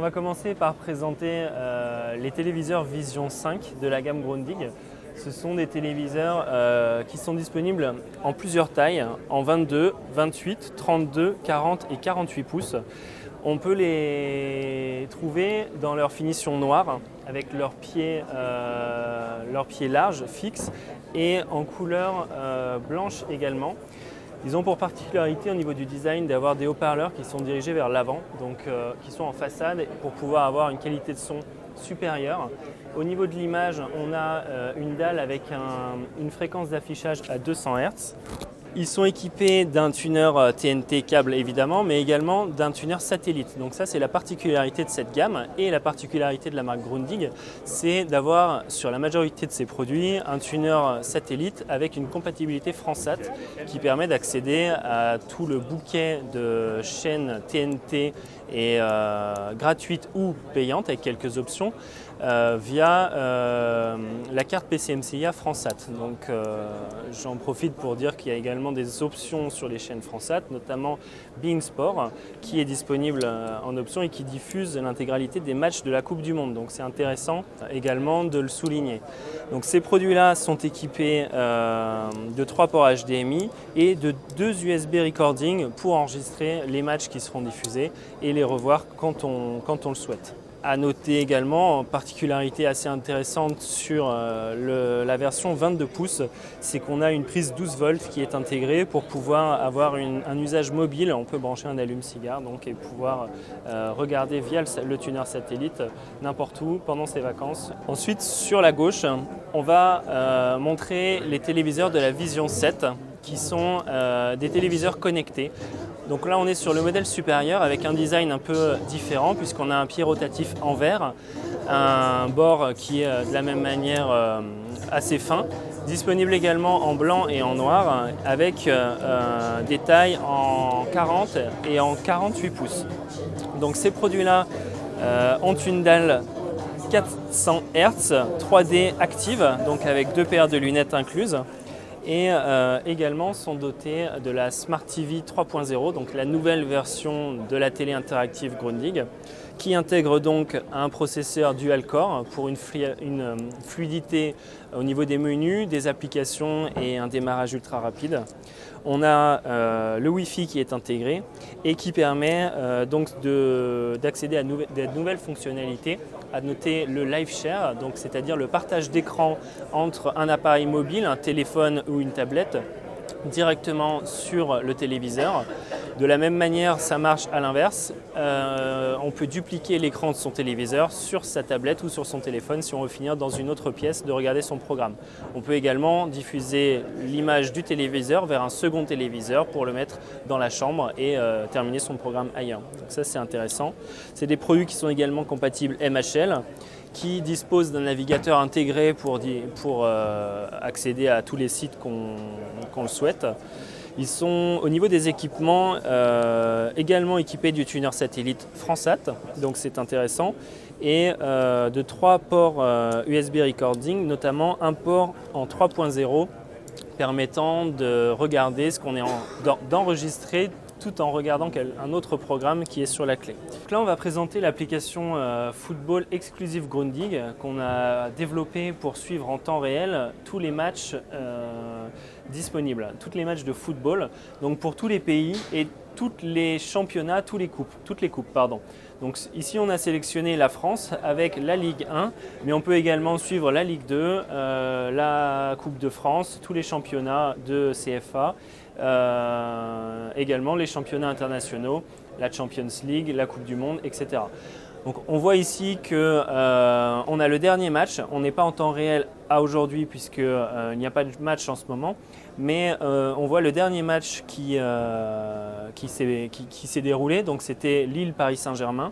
va commencer par présenter les téléviseurs Vision 5 de la gamme Grundig. Ce sont des téléviseurs qui sont disponibles en plusieurs tailles, en 22, 28, 32, 40 et 48 pouces. On peut les trouver dans leur finition noire, avec leurs pieds larges, fixes, et en couleur blanche également. Ils ont pour particularité au niveau du design d'avoir des haut-parleurs qui sont dirigés vers l'avant, donc qui sont en façade pour pouvoir avoir une qualité de son supérieure. Au niveau de l'image, on a une dalle avec une fréquence d'affichage à 200 Hz. Ils sont équipés d'un tuner TNT câble évidemment, mais également d'un tuner satellite. Donc ça, c'est la particularité de cette gamme et la particularité de la marque Grundig, c'est d'avoir sur la majorité de ses produits un tuner satellite avec une compatibilité Fransat qui permet d'accéder à tout le bouquet de chaînes TNT et gratuites ou payantes avec quelques options via la carte PCMCIA Fransat. Donc j'en profite pour dire qu'il y a également des options sur les chaînes Fransat, notamment Being Sport, qui est disponible en option et qui diffuse l'intégralité des matchs de la Coupe du Monde. Donc c'est intéressant également de le souligner. Donc ces produits-là sont équipés de 3 ports HDMI et de 2 USB recording pour enregistrer les matchs qui seront diffusés et les revoir quand on le souhaite. À noter également, en particularité assez intéressante sur la version 22 pouces, c'est qu'on a une prise 12 volts qui est intégrée pour pouvoir avoir un usage mobile. On peut brancher un allume-cigare et pouvoir regarder via le tuner satellite n'importe où pendant ses vacances. Ensuite, sur la gauche, on va montrer les téléviseurs de la Vision 7 qui sont des téléviseurs connectés. Donc là, on est sur le modèle supérieur avec un design un peu différent puisqu'on a un pied rotatif en verre, un bord qui est de la même manière assez fin, disponible également en blanc et en noir avec des tailles en 40 et en 48 pouces. Donc ces produits-là ont une dalle 400 Hz 3D active, donc avec 2 paires de lunettes incluses. Et également sont dotés de la Smart TV 3.0, donc la nouvelle version de la télé interactive Grundig, qui intègre donc un processeur dual-core pour une fluidité au niveau des menus, des applications et un démarrage ultra rapide. On a le Wi-Fi qui est intégré et qui permet donc d'accéder à de nouvelles fonctionnalités. À noter le live share, c'est-à-dire le partage d'écran entre un appareil mobile, un téléphone ou une tablette, directement sur le téléviseur. De la même manière, ça marche à l'inverse. On peut dupliquer l'écran de son téléviseur sur sa tablette ou sur son téléphone si on veut finir dans une autre pièce de regarder son programme. On peut également diffuser l'image du téléviseur vers un second téléviseur pour le mettre dans la chambre et terminer son programme ailleurs. Donc ça, c'est intéressant. C'est des produits qui sont également compatibles MHL, qui disposent d'un navigateur intégré pour accéder à tous les sites qu'on le souhaite. Ils sont au niveau des équipements également équipés du tuner satellite Fransat, donc c'est intéressant, et de 3 ports USB recording, notamment un port en 3.0 permettant de regarder ce qu'on est d'enregistrer tout en regardant un autre programme qui est sur la clé. Donc là, on va présenter l'application Football Exclusive Grundig qu'on a développée pour suivre en temps réel tous les matchs disponibles, tous les matchs de football, donc pour tous les pays et tous les championnats, toutes les coupes. Donc ici, on a sélectionné la France avec la Ligue 1, mais on peut également suivre la Ligue 2, la Coupe de France, tous les championnats de CFA, également les championnats internationaux, la Champions League, la Coupe du Monde, etc. Donc on voit ici qu'on a le dernier match. On n'est pas en temps réel à aujourd'hui puisqu'il n'y a pas de match en ce moment, mais on voit le dernier match qui s'est déroulé. Donc c'était Lille-Paris Saint-Germain.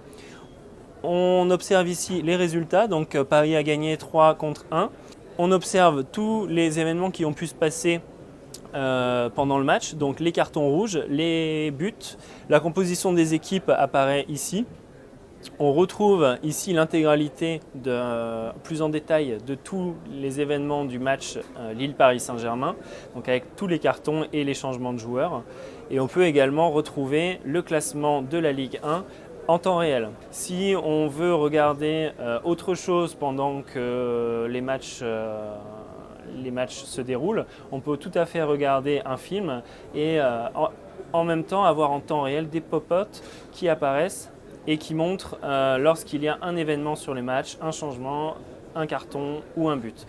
On observe ici les résultats. Donc Paris a gagné 3-1. On observe tous les événements qui ont pu se passer pendant le match, donc les cartons rouges, les buts, la composition des équipes apparaît ici. On retrouve ici l'intégralité plus en détail de tous les événements du match Lille-Paris Saint-Germain, donc avec tous les cartons et les changements de joueurs. Et on peut également retrouver le classement de la Ligue 1 en temps réel. Si on veut regarder autre chose pendant que les matchs se déroulent, on peut tout à fait regarder un film et en même temps avoir en temps réel des pop-ups qui apparaissent et qui montrent lorsqu'il y a un événement sur les matchs, un changement, un carton ou un but.